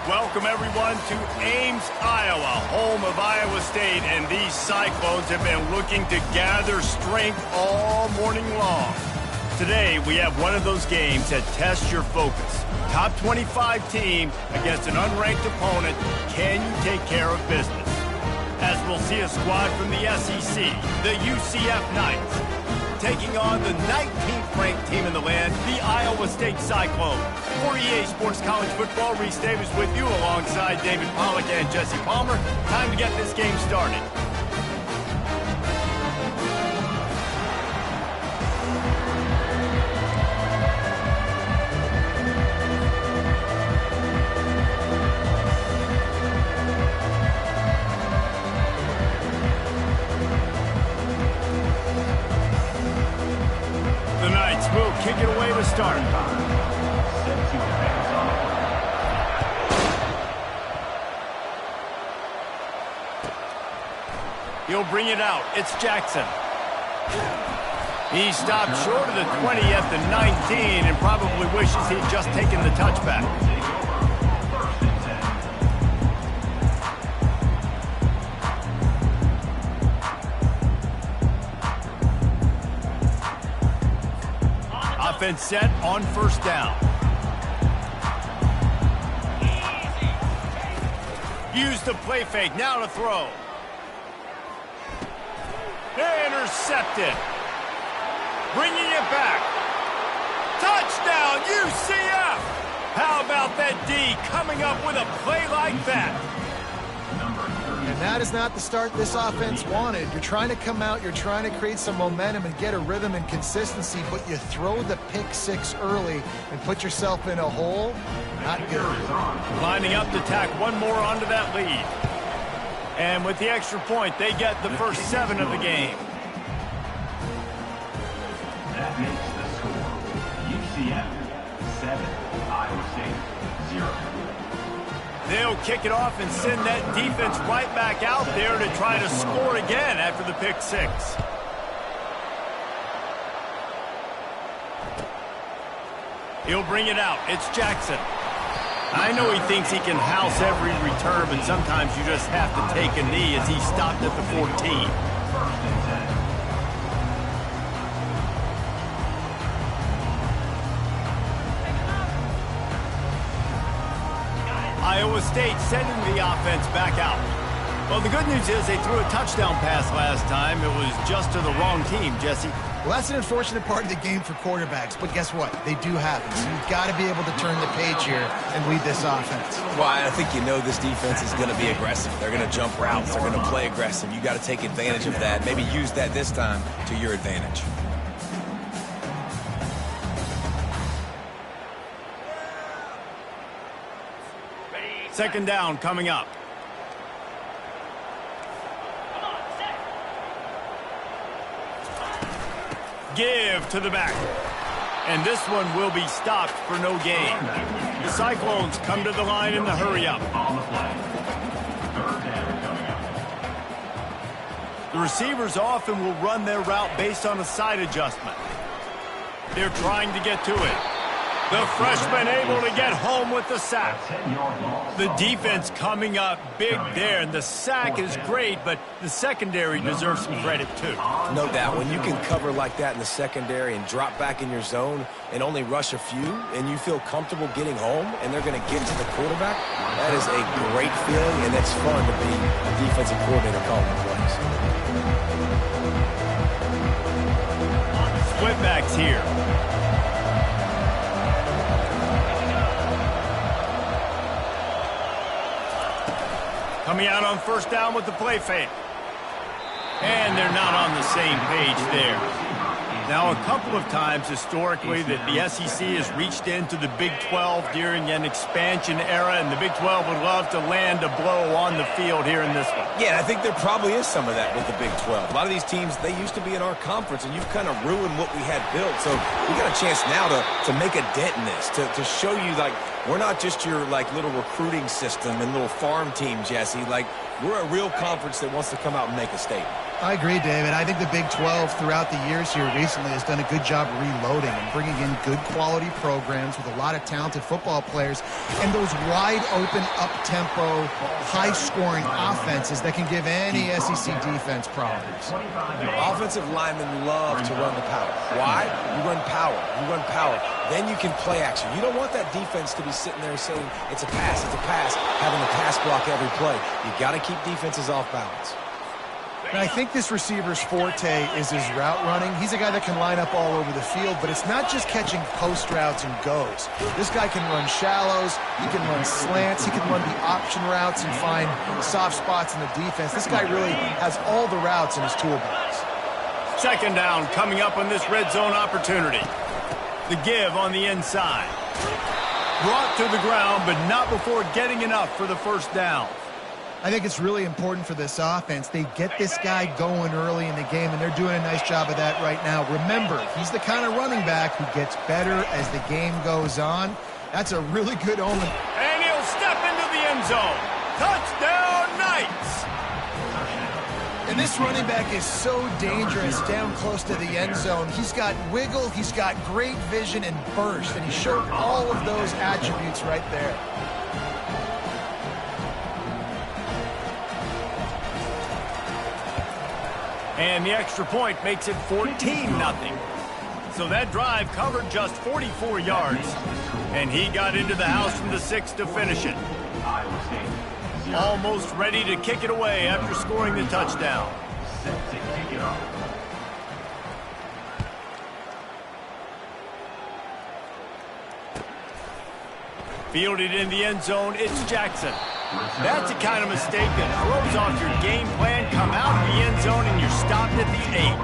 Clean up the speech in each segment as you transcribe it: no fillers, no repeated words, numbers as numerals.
Welcome, everyone, to Ames, Iowa, home of Iowa State, and these Cyclones have been looking to gather strength all morning long. Today, we have one of those games that tests your focus. Top 25 team against an unranked opponent. Can you take care of business? As we'll see a squad from the SEC, the UCF Knights, taking on the 19th ranked team in the land, the Iowa State Cyclones. For EA Sports College Football, Reese Davis with you alongside David Pollack and Jesse Palmer. Time to get this game started. The Knights will kick it away to start. He'll bring it out. It's Jackson. He stopped short of the 20 at the 19 and probably wishes he'd just taken the touchback. Offense set on first down. Use the play fake. Now to throw. Intercepted. Bringing it back. Touchdown, UCF! How about that D coming up with a play like that? And that is not the start this offense wanted. You're trying to come out, you're trying to create some momentum and get a rhythm and consistency, but you throw the pick six early and put yourself in a hole. Not good. Lining up to tack one more onto that lead. And with the extra point, they get the first 7 of the game. That makes the score UCF 7, Iowa State 0. They'll kick it off and send that defense right back out there to try to score again after the pick six. He'll bring it out. It's Jackson. I know he thinks he can house every return, but sometimes you just have to take a knee as he stopped at the 14. Iowa State sending the offense back out. Well, the good news is they threw a touchdown pass last time. It was just to the wrong team, Jesse. Well, that's an unfortunate part of the game for quarterbacks, but guess what? They do happen. So you've got to be able to turn the page here and lead this offense. Well, I think you know this defense is going to be aggressive. They're going to jump routes. They're going to play aggressive. You got to take advantage of that. Maybe use that this time to your advantage. Second down coming up. Give to the back. And this one will be stopped for no gain. The Cyclones come to the line in the hurry up. The receivers often will run their route based on a side adjustment. They're trying to get to it. The freshman able to get home with the sack. The defense coming up big there, and the sack is great, but the secondary deserves some credit too. No doubt. When you can cover like that in the secondary and drop back in your zone and only rush a few, and you feel comfortable getting home, and they're going to get to the quarterback, that is a great feeling, and it's fun to be a defensive coordinator calling the plays. Splitbacks here. Coming out on first down with the play fake. And they're not on the same page there. Now, a couple of times historically that the SEC has reached into the Big 12 during an expansion era, and the Big 12 would love to land a blow on the field here in this one. Yeah, I think there probably is some of that with the Big 12. A lot of these teams, they used to be in our conference, and you've kind of ruined what we had built. So we got a chance now to make a dent in this, to show you, like, we're not just your, like, little recruiting system and little farm team, Jesse. Like, We're a real conference that wants to come out and make a statement. I agree, David. I think the Big 12 throughout the years here recently has done a good job reloading and bringing in good quality programs with a lot of talented football players and those wide open, up-tempo, high-scoring offenses that can give any SEC defense problems. Offensive linemen love to run the power. Why? You run power. You run power. Then you can play action. You don't want that defense to be sitting there saying, it's a pass, having the pass block every play. You got to keep defenses off balance. And I think this receiver's forte is his route running. He's a guy that can line up all over the field, but it's not just catching post routes and goes. This guy can run shallows, he can run slants, he can run the option routes and find soft spots in the defense. This guy really has all the routes in his toolbox. Second down coming up on this red zone opportunity. The give on the inside. Brought to the ground, but not before getting enough for the first down. I think it's really important for this offense. They get this guy going early in the game, and they're doing a nice job of that right now. Remember, he's the kind of running back who gets better as the game goes on. That's a really good omen. And he'll step into the end zone. Touchdown, Knights! And this running back is so dangerous down close to the end zone. He's got wiggle, he's got great vision and burst, and he showed all of those attributes right there. And the extra point makes it 14-0. So that drive covered just 44 yards. And he got into the house from the 6 to finish it. Almost ready to kick it away after scoring the touchdown. Set to kick it off. Fielded in the end zone, it's Jackson. That's the kind of mistake that throws off your game plan. Come out of the end zone and you're stopped at the 8.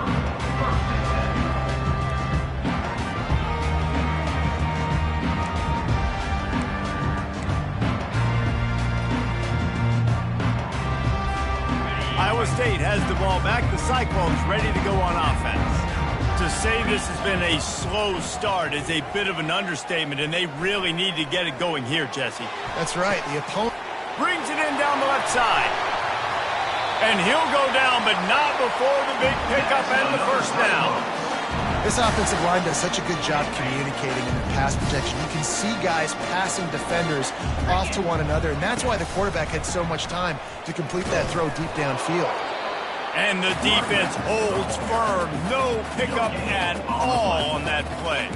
Iowa State has the ball back. The Cyclones ready to go on offense. To say this has been a slow start is a bit of an understatement, and they really need to get it going here, Jesse. That's right. The opponent Brings it in down the left side. And he'll go down, but not before the big pickup and the first down. This offensive line does such a good job communicating in their pass protection. You can see guys passing defenders off to one another, and that's why the quarterback had so much time to complete that throw deep downfield. And the defense holds firm. No pickup at all on that play.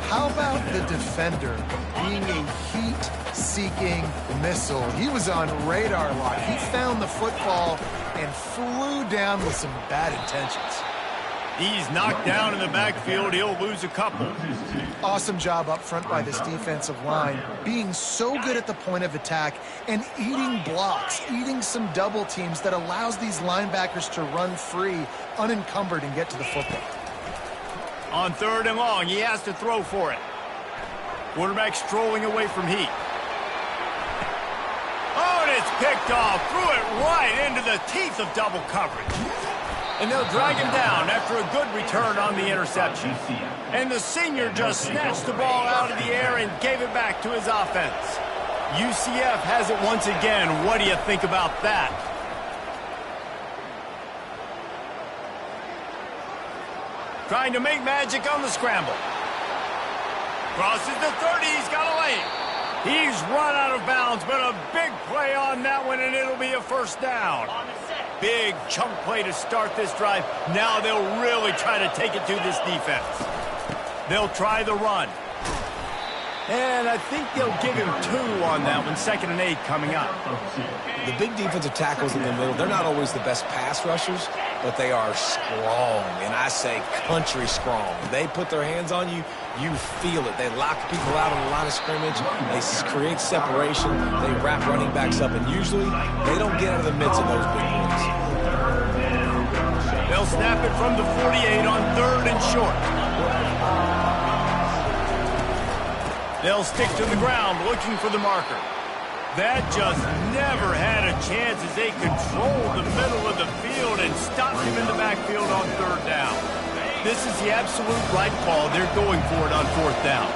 How about the defender being a heat-seeking missile? He was on radar lock. He found the football and flew down with some bad intentions. He's knocked down in the backfield. He'll lose a couple. Awesome job up front by this defensive line, being so good at the point of attack and eating blocks, eating some double teams that allows these linebackers to run free, unencumbered, and get to the football. On 3rd and long, he has to throw for it. Quarterback strolling away from heat. Oh, and it's picked off. Threw it right into the teeth of double coverage. And they'll drag him down after a good return on the interception. And the senior just snatched the ball out of the air and gave it back to his offense. UCF has it once again. What do you think about that? Trying to make magic on the scramble. Crosses the 30. He's got a lane. He's run out of bounds, but a big play on that one, and it'll be a first down. Big chunk play to start this drive. Now they'll really try to take it to this defense. They'll try the run. And I think they'll give him 2 on that one. 2nd and 8 coming up. The big defensive tackles in the middle, they're not always the best pass rushers, but they are strong, and I say country strong. They put their hands on you, you feel it. They lock people out on the line of scrimmage. They create separation. They wrap running backs up, and usually they don't get out of the midst of those big ones. They'll snap it from the 48 on 3rd and short. They'll stick to the ground looking for the marker. That just never had a chance as they controlled the middle of the field and stopped him in the backfield on 3rd down. This is the absolute right call. They're going for it on 4th down.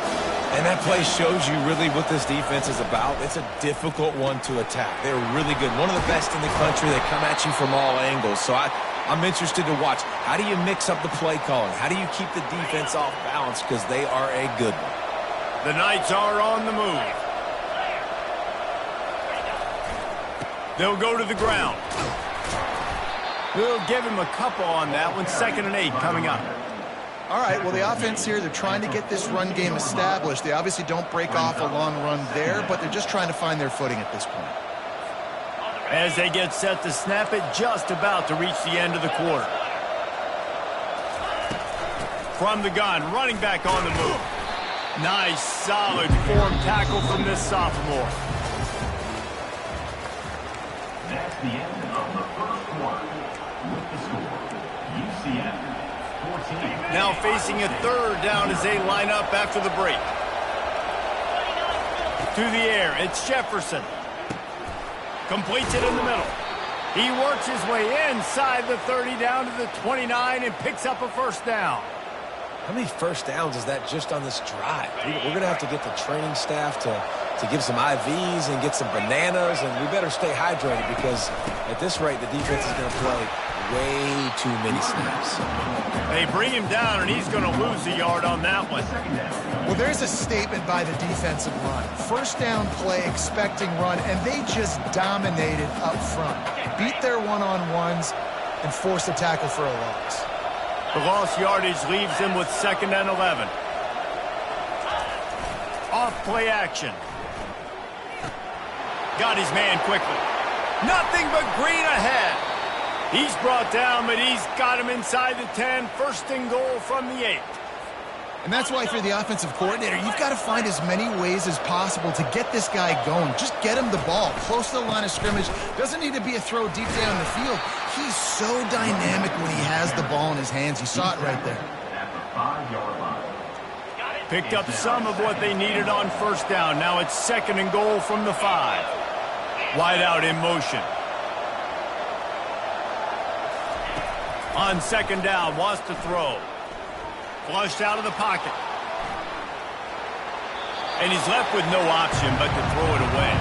And that play shows you really what this defense is about. It's a difficult one to attack. They're really good. One of the best in the country. They come at you from all angles. So I'm interested to watch. How do you mix up the play calling? How do you keep the defense off balance? Because they are a good one. The Knights are on the move. They'll go to the ground. We'll give him a couple on that one. 2nd and 8 coming up. All right, well, the offense here, they're trying to get this run game established. They obviously don't break off a long run there, but they're just trying to find their footing at this point. As they get set to snap it, just about to reach the end of the quarter. From the gun, running back on the move. Nice, solid form tackle from this sophomore. That's the end of the first quarter. With the score, UCF 14. Now facing a 3rd down as they line up after the break. To the air, it's Jefferson. Completes it in the middle. He works his way inside the 30 down to the 29 and picks up a 1st down. How many first downs is that just on this drive? We're going to have to get the training staff to give some IVs and get some bananas, and we better stay hydrated because at this rate, the defense is going to play way too many snaps. They bring him down, and he's going to lose a yard on that one. Well, there's a statement by the defensive line. 1st down play, expecting run, and they just dominated up front. Beat their one-on-ones and forced a tackle for a loss. The lost yardage leaves him with 2nd and 11. Off play action. Got his man quickly. Nothing but green ahead. He's brought down, but he's got him inside the 10. 1st and goal from the 8. And that's why if you're the offensive coordinator, you've got to find as many ways as possible to get this guy going. Just get him the ball close to the line of scrimmage. Doesn't need to be a throw deep down the field. He's so dynamic when he has the ball in his hands. You saw it right there. At the 5-yard line. Picked up some of what they needed on 1st down. Now it's 2nd and goal from the 5. Wide out in motion. On 2nd down, wants to throw. Flushed out of the pocket. And he's left with no option but to throw it away.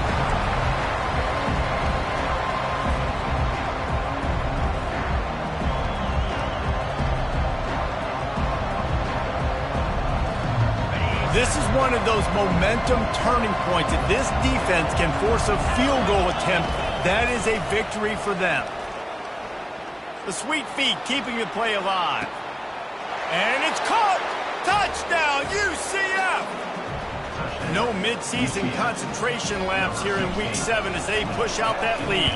This is one of those momentum turning points. If this defense can force a field goal attempt, that is a victory for them. The sweet feet keeping the play alive. And it's caught! Touchdown, UCF! No midseason concentration laps here in Week 7 as they push out that lead.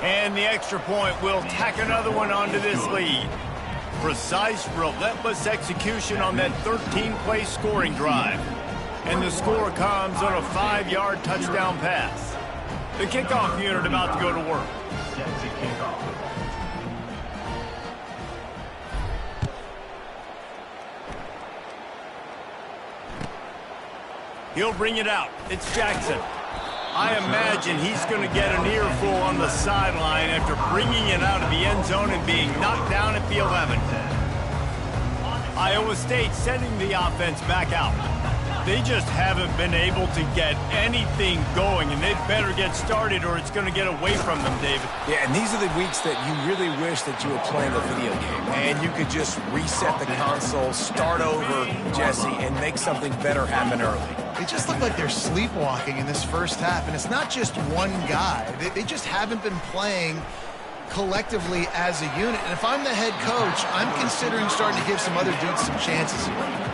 And the extra point will tack another one onto this lead. Precise, relentless execution on that 13-play scoring drive. And the score comes on a 5-yard touchdown pass. The kickoff unit about to go to work. Set to kick off. He'll bring it out. It's Jackson. I imagine he's going to get an earful on the sideline after bringing it out of the end zone and being knocked down at the 11. Iowa State sending the offense back out. They just haven't been able to get anything going, and they'd better get started or it's going to get away from them, David. Yeah, and these are the weeks that you really wish that you were playing a video game. And you could just reset the console, start over, Jesse, and make something better happen early. They just look like they're sleepwalking in this 1st half, and it's not just one guy. They just haven't been playing collectively as a unit. And if I'm the head coach, I'm considering starting to give some other dudes some chances here.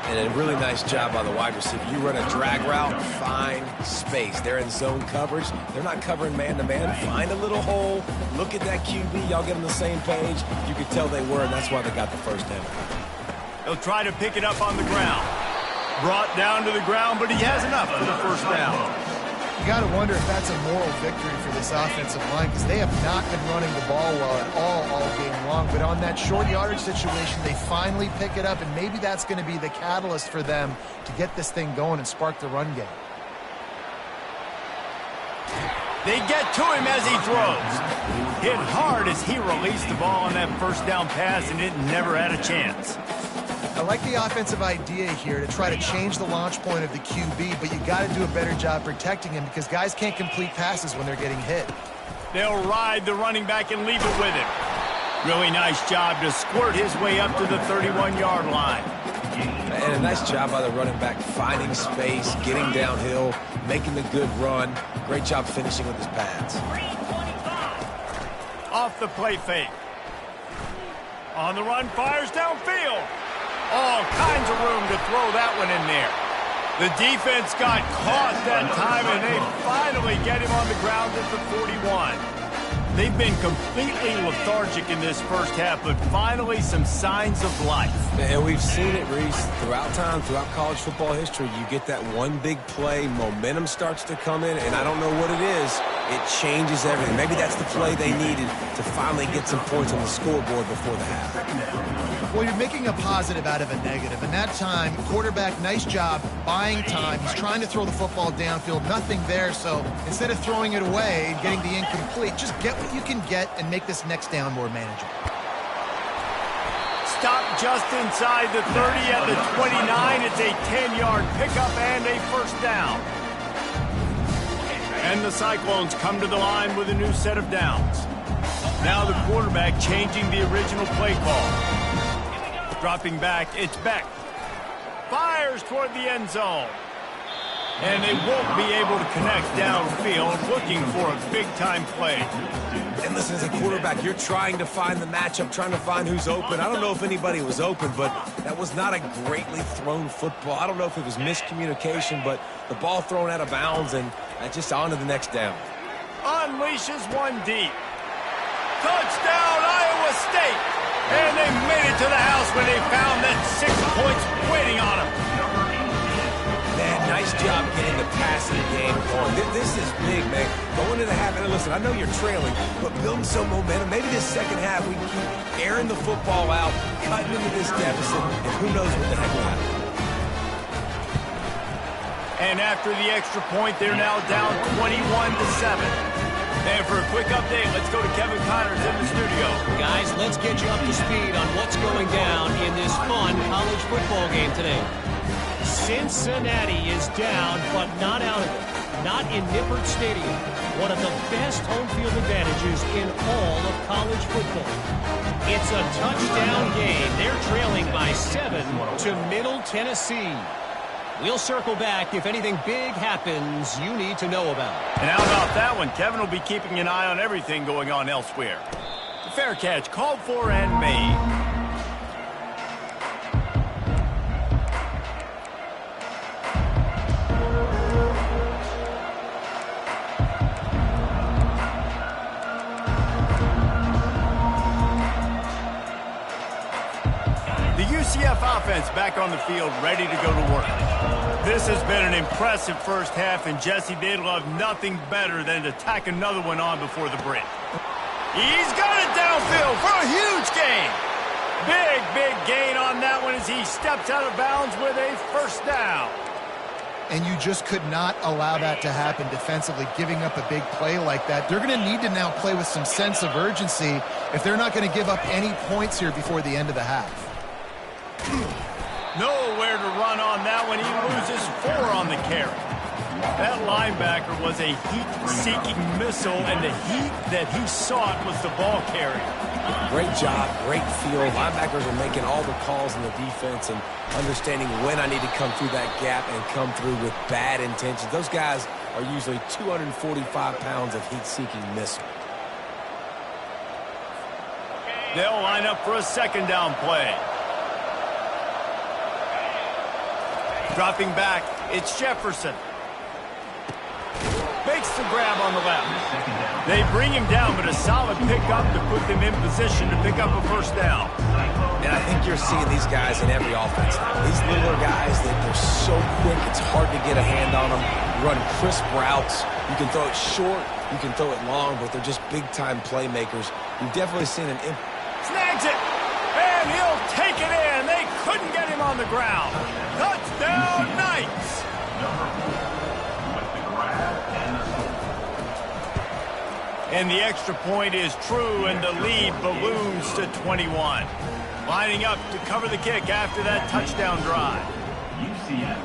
And a really nice job by the wide receiver. You run a drag route, find space. They're in zone coverage. They're not covering man-to-man. Find a little hole. Look at that QB. Y'all get on the same page. You could tell they were, and that's why they got the 1st down. He'll try to pick it up on the ground. Brought down to the ground, but he has enough for the 1st down. You got to wonder if that's a moral victory for this offensive line because they have not been running the ball well at all game long. But on that short yardage situation, they finally pick it up, and maybe that's going to be the catalyst for them to get this thing going and spark the run game. They get to him as he throws. Hit hard as he released the ball on that 1st down pass, and it never had a chance. I like the offensive idea here to try to change the launch point of the QB, but you got to do a better job protecting him because guys can't complete passes when they're getting hit. They'll ride the running back and leave it with him. Really nice job to squirt his way up to the 31-yard line. And a nice job by the running back, finding space, getting downhill, making the good run. Great job finishing with his pads. Off the play fake. On the run, fires downfield. All kinds of room to throw that one in there. The defense got caught that time, and they finally get him on the ground at the 41. They've been completely lethargic in this first half, but finally some signs of life. And we've seen it, Reese, throughout time, throughout college football history. You get that one big play, momentum starts to come in, and I don't know what it is. It changes everything. Maybe that's the play they needed to finally get some points on the scoreboard before the half. Well, you're making a positive out of a negative. And that time, quarterback, nice job buying time. He's trying to throw the football downfield. Nothing there. So instead of throwing it away and getting the incomplete, just get what you can get and make this next down more manageable. Stop just inside the 30 at the 29. It's a 10-yard pickup and a first down. And the Cyclones come to the line with a new set of downs. Now the quarterback changing the original play call. Dropping back, it's Beck. Fires toward the end zone. And they won't be able to connect downfield, looking for a big-time play. And listen, as a quarterback, you're trying to find the matchup, trying to find who's open. I don't know if anybody was open, but that was not a greatly thrown football. I don't know if it was miscommunication, but the ball thrown out of bounds and just on to the next down. Unleashes one deep. Touchdown, Iowa State! And they made it to the house when they found that 6 points waiting on them. Man, nice job getting the passing game going. This is big, man. Going into the half, and listen, I know you're trailing, but building some momentum. Maybe this second half we can keep airing the football out, cutting into this deficit, and who knows what the heck will happen. And after the extra point, they're now down 21-7. And for a quick update, let's go to Kevin Connors in the studio. Guys, let's get you up to speed on what's going down in this fun college football game today. Cincinnati is down, but not out of it. Not in Nippert Stadium. One of the best home field advantages in all of college football. It's a touchdown game. They're trailing by 7 to Middle Tennessee. We'll circle back if anything big happens you need to know about. And how about that one? Kevin will be keeping an eye on everything going on elsewhere. The fair catch called for and made. UCF offense back on the field, ready to go to work. This has been an impressive first half, and Jesse, they'd love nothing better than to tack another one on before the break. He's got it downfield for a huge gain. Big gain on that one as he steps out of bounds with a first down. And you just could not allow that to happen defensively, giving up a big play like that. They're going to need to now play with some sense of urgency if they're not going to give up any points here before the end of the half. Nowhere to run on that one. He loses 4 on the carry. That linebacker was a heat-seeking missile, and the heat that he sought was the ball carrier. Great job, great feel. Linebackers are making all the calls in the defense and understanding when I need to come through that gap and come through with bad intentions. Those guys are usually 245 pounds of heat-seeking missile. They'll line up for a second down play. Dropping back, it's Jefferson. Makes the grab on the left. They bring him down, but a solid pickup to put them in position to pick up a first down. And I think you're seeing these guys in every offense. These littler guys, they're so quick, it's hard to get a hand on them. Run crisp routes. You can throw it short, you can throw it long, but they're just big-time playmakers. You've definitely seen an snags it, and he'll take it in. They couldn't get him on the ground. Touchdown, Knights! And the extra point is true, and the lead balloons to 21. Lining up to cover the kick after that touchdown drive. UCF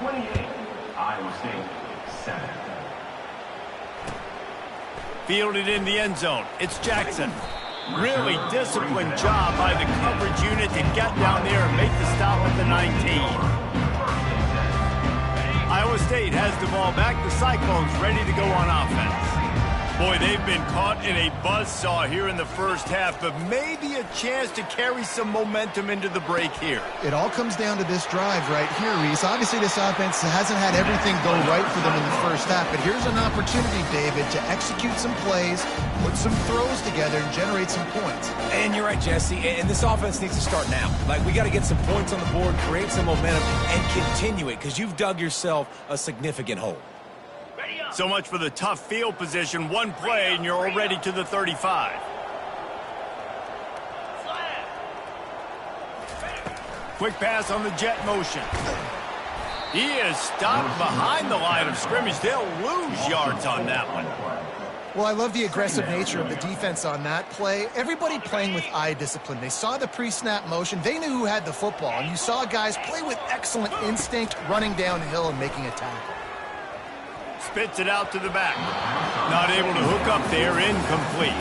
28, Iowa State 7. Fielded in the end zone. It's Jackson. Really disciplined job by the coverage unit to get down there and make the stop at the 19. Iowa State has the ball back. The Cyclones ready to go on offense. Boy, they've been caught in a buzzsaw here in the first half, but maybe a chance to carry some momentum into the break here. It all comes down to this drive right here, Reese. Obviously, this offense hasn't had everything go right for them in the first half, but here's an opportunity, David, to execute some plays, put some throws together, and generate some points. And you're right, Jesse, and this offense needs to start now. Like, we got to get some points on the board, create some momentum, and continue it, because you've dug yourself a significant hole. So much for the tough field position. One play, and you're already to the 35. Quick pass on the jet motion. He is stopped behind the line of scrimmage. They'll lose yards on that one. Well, I love the aggressive nature of the defense on that play. Everybody playing with eye discipline. They saw the pre-snap motion. They knew who had the football, and you saw guys play with excellent instinct, running downhill and making a tackle. Spits it out to the back. Not able to hook up there, incomplete.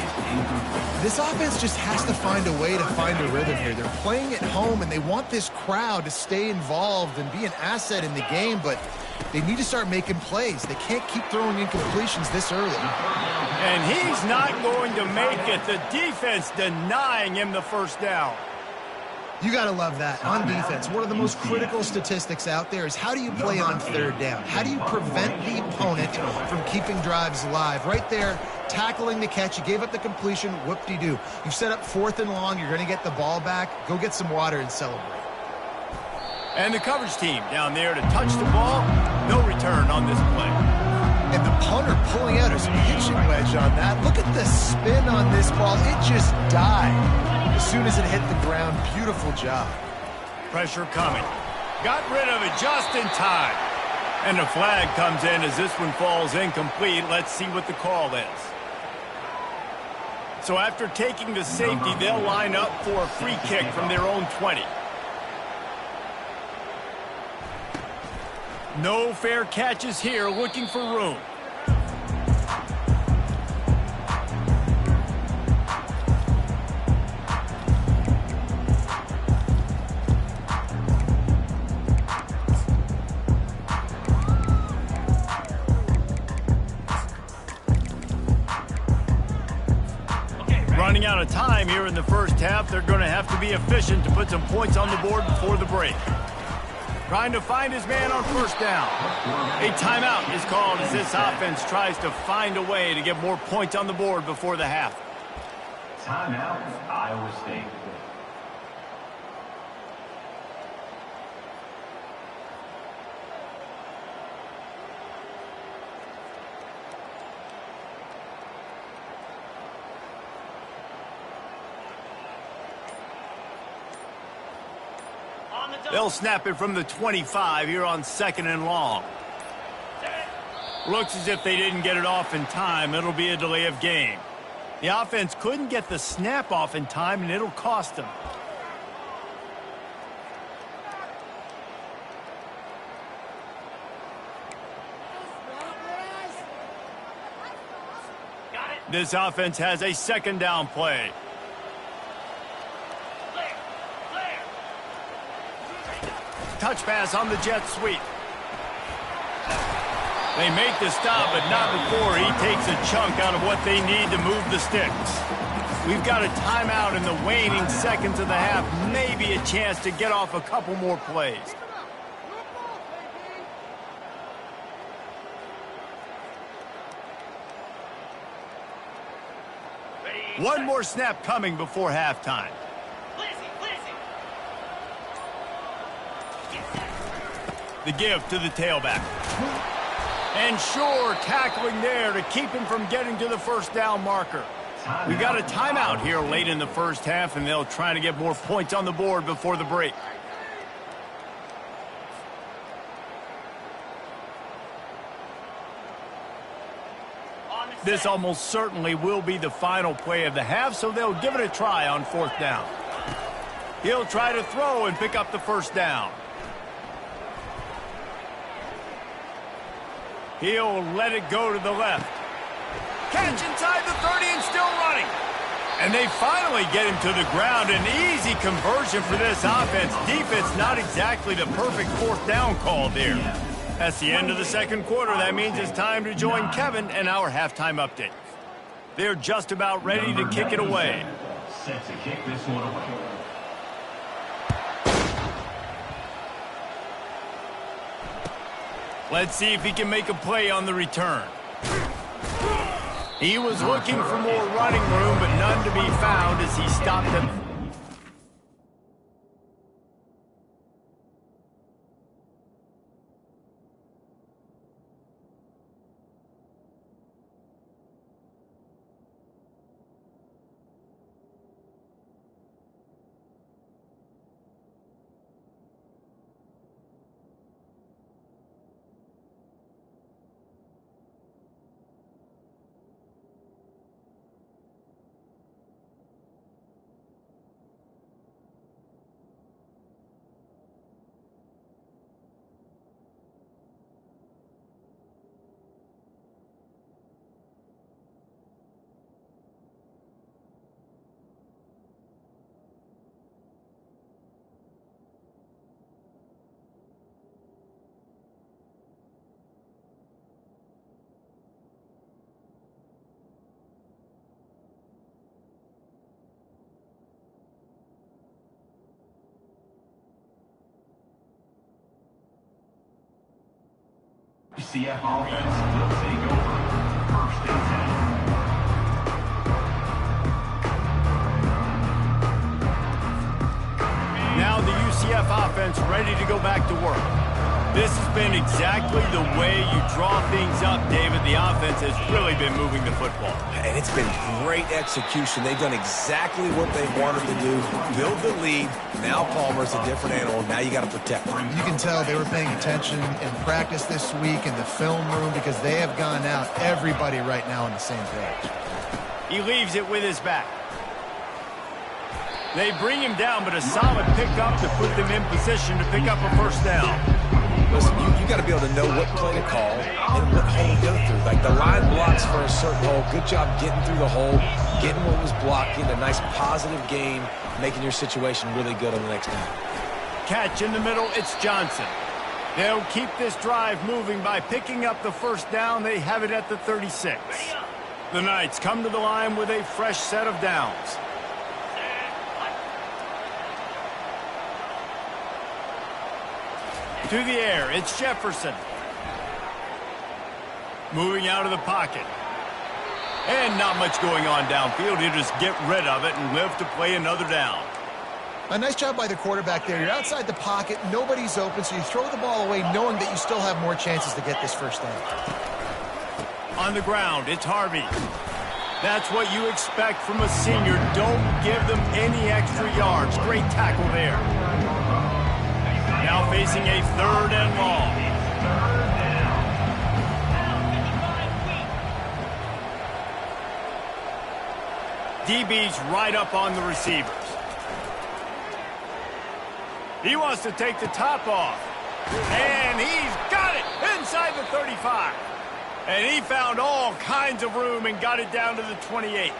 This offense just has to find a way to find a rhythm here. They're playing at home, and they want this crowd to stay involved and be an asset in the game, but they need to start making plays. They can't keep throwing incompletions this early. And he's not going to make it. The defense denying him the first down. You got to love that. On defense, one of the most critical statistics out there is how do you play on third down? How do you prevent the opponent from keeping drives alive? Right there, tackling the catch. You gave up the completion. Whoop-de-doo. You've set up 4th and long. You're going to get the ball back. Go get some water and celebrate. And the coverage team down there to touch the ball. No return on this play. And the punter pulling out his pitching wedge on that. Look at the spin on this ball. It just died as soon as it hit the ground. Beautiful job. Pressure coming. Got rid of it just in time. And the flag comes in as this one falls incomplete. Let's see what the call is. So after taking the safety, they'll line up for a free kick from their own 20. No fair catches here, looking for room. Running out of time here in the first half. They're going to have to be efficient to put some points on the board before the break. Trying to find his man on first down. A timeout is called as this offense tries to find a way to get more points on the board before the half. Timeout, Iowa State. They'll snap it from the 25 here on 2nd and long. Looks as if they didn't get it off in time. It'll be a delay of game. The offense couldn't get the snap off in time, and it'll cost them. This offense has a 2nd down play. Touch pass on the jet sweep. They make the stop, but not before he takes a chunk out of what they need to move the sticks. We've got a timeout in the waning seconds of the half. Maybe a chance to get off a couple more plays. One more snap coming before halftime. The give to the tailback. And sure, tackling there to keep him from getting to the first down marker. We got a timeout here late in the first half, and they'll try to get more points on the board before the break. This almost certainly will be the final play of the half, so they'll give it a try on 4th down. He'll try to throw and pick up the first down. He'll let it go to the left. Catch inside the 30 and still running. And they finally get him to the ground. An easy conversion for this offense. Defense not exactly the perfect fourth down call there. That's the end of the second quarter. That means it's time to join Kevin and our halftime update. They're just about ready to kick it away. Set to kick this one away. Let's see if he can make a play on the return. He was looking for more running room, but none to be found as he stopped at UCF offense will take over. First and 10. Now the UCF offense ready to go back to work. This has been exactly the way you draw things up, David. The offense has really been moving the football. And it's been great execution. They've done exactly what they wanted to do. Build the lead. Now Palmer's a different animal. Now you got to protect him. You can tell they were paying attention in practice this week in the film room because they have gone out, everybody right now on the same page. He leaves it with his back. They bring him down, but a solid pickup to put them in position to pick up a first down. Listen, you got to be able to know what play to call and what hole to go through. Like the line blocks for a certain hole. Good job getting through the hole, getting what was blocked, getting a nice positive gain, making your situation really good on the next down. Catch in the middle, it's Johnson. They'll keep this drive moving by picking up the first down. They have it at the 36. The Knights come to the line with a fresh set of downs. To the air, it's Jefferson. Moving out of the pocket. And not much going on downfield. He'll just get rid of it and live to play another down. A nice job by the quarterback there. You're outside the pocket, nobody's open, so you throw the ball away knowing that you still have more chances to get this first down. On the ground, it's Harvey. That's what you expect from a senior. Don't give them any extra yards. Great tackle there. Now facing a third and long. DB's right up on the receivers. He wants to take the top off. And he's got it inside the 35. And he found all kinds of room and got it down to the 28.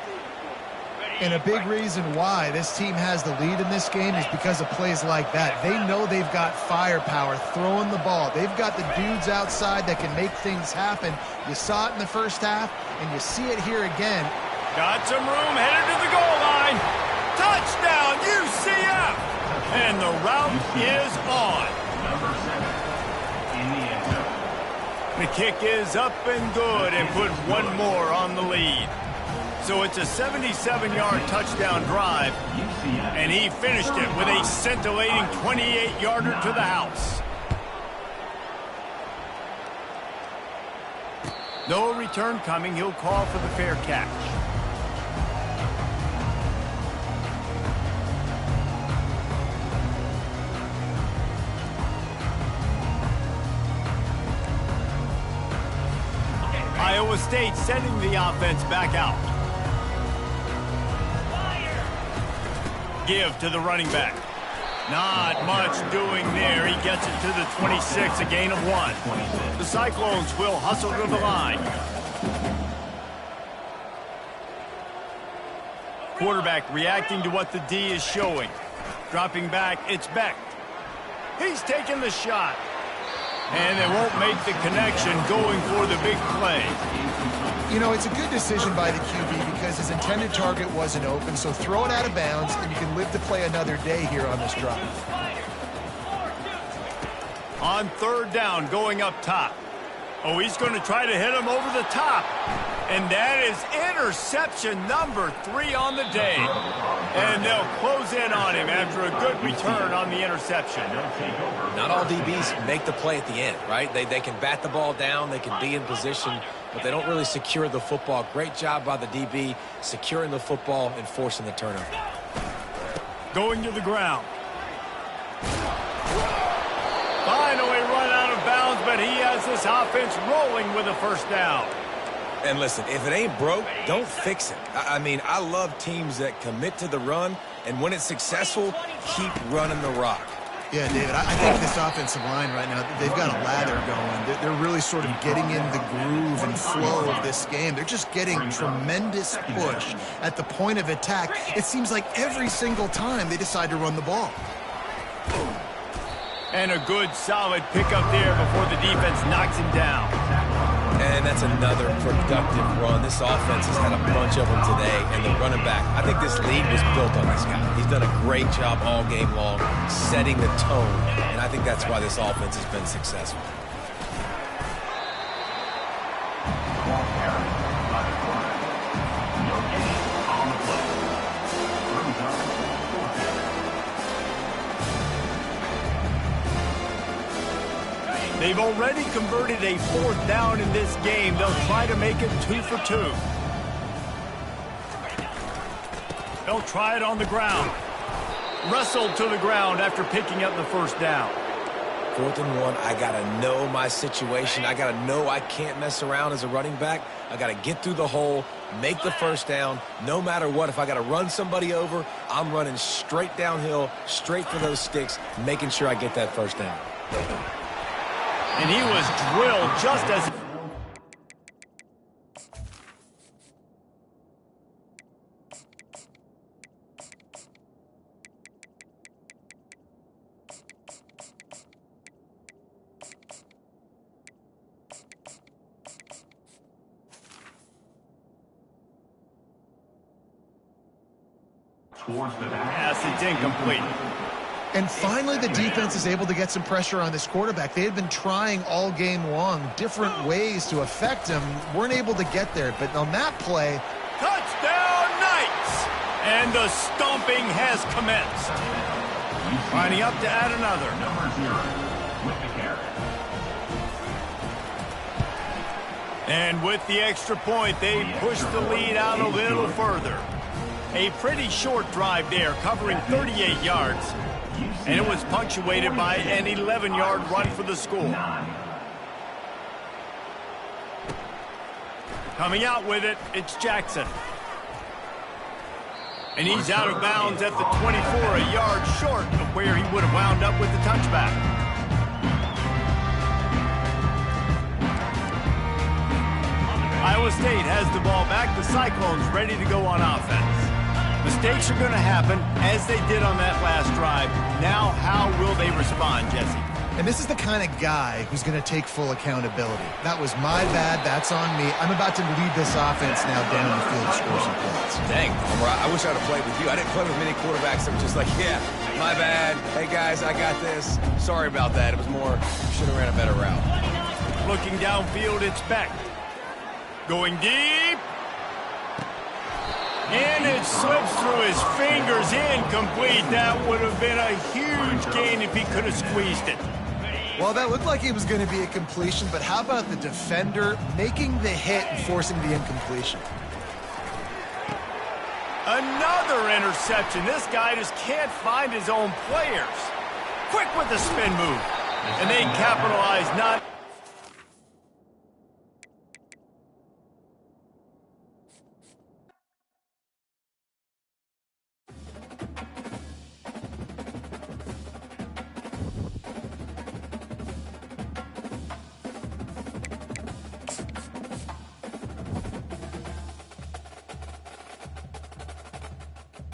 And a big reason why this team has the lead in this game is because of plays like that. They know they've got firepower throwing the ball. They've got the dudes outside that can make things happen. You saw it in the first half, and you see it here again. Got some room, headed to the goal line. Touchdown, UCF! And the route is on. Number 7 in the end zone. The kick is up and good and put one more on the lead. So it's a 77-yard touchdown drive, and he finished it with a scintillating 28-yarder to the house. No return coming. He'll call for the fair catch. Iowa State sending the offense back out. Give to the running back. Not much doing there. He gets it to the 26, a gain of 1. The Cyclones will hustle to the line. Quarterback reacting to what the D is showing. Dropping back, it's Beck. He's taking the shot. And they won't make the connection going for the big play. You know, it's a good decision by the QB because his intended target wasn't open, so throw it out of bounds, and you can live to play another day here on this drive. On 3rd down, going up top. Oh, he's going to try to hit him over the top. And that is interception number 3 on the day. And they'll close in on him after a good return on the interception. Not all DBs make the play at the end, right? They can bat the ball down, they can be in position, but they don't really secure the football. Great job by the DB securing the football and forcing the turnover. Going to the ground. Finally run out of bounds, but he has this offense rolling with a 1st down. And listen, if it ain't broke, don't fix it. I mean, I love teams that commit to the run, and when it's successful, keep running the rock. Yeah, David, I think this offensive line right now, they've got a lather going. They're really sort of getting in the groove and flow of this game. They're just getting tremendous push at the point of attack. It seems like every single time they decide to run the ball. And a good, solid pickup there before the defense knocks him down. And that's another productive run. This offense has had a bunch of them today, and the running back, I think this lead was built on this guy. He's done a great job all game long setting the tone, and I think that's why this offense has been successful. They've already converted a 4th down in this game. They'll try to make it 2 for 2. They'll try it on the ground. Wrestled to the ground after picking up the 1st down. 4th and 1, I got to know my situation. I got to know I can't mess around as a running back. I got to get through the hole, make the 1st down. No matter what, if I got to run somebody over, I'm running straight downhill, straight for those sticks, making sure I get that 1st down. And he was drilled just as... Pass is incomplete. And finally, the defense is able to get some pressure on this quarterback. They had been trying all game long, different ways to affect him. Weren't able to get there, but on that play... Touchdown, Knights! And the stomping has commenced. Lining up to add another. Number 0 with the carry. And with the extra point, they push the lead out a little further. A pretty short drive there, covering 38 yards. And it was punctuated by an 11-yard run for the score. Coming out with it, it's Jackson. And he's out of bounds at the 24, a yard short of where he would have wound up with the touchback. Iowa State has the ball back. The Cyclones ready to go on offense. Mistakes are going to happen, as they did on that last drive. Now, how will they respond, Jesse? And this is the kind of guy who's going to take full accountability. That was my bad. That's on me. I'm about to lead this offense now down the field to score some points. Dang, I wish I would have played with you. I didn't play with many quarterbacks that were just like, yeah, my bad. Hey, guys, I got this. Sorry about that. It was more, should have ran a better route. Looking downfield, it's Beck. Going deep. And it slips through his fingers, incomplete. That would have been a huge gain if he could have squeezed it. Well, that looked like it was going to be a completion, but how about the defender making the hit and forcing the incompletion? Another interception. This guy just can't find his own players. Quick with the spin move. And they capitalize not...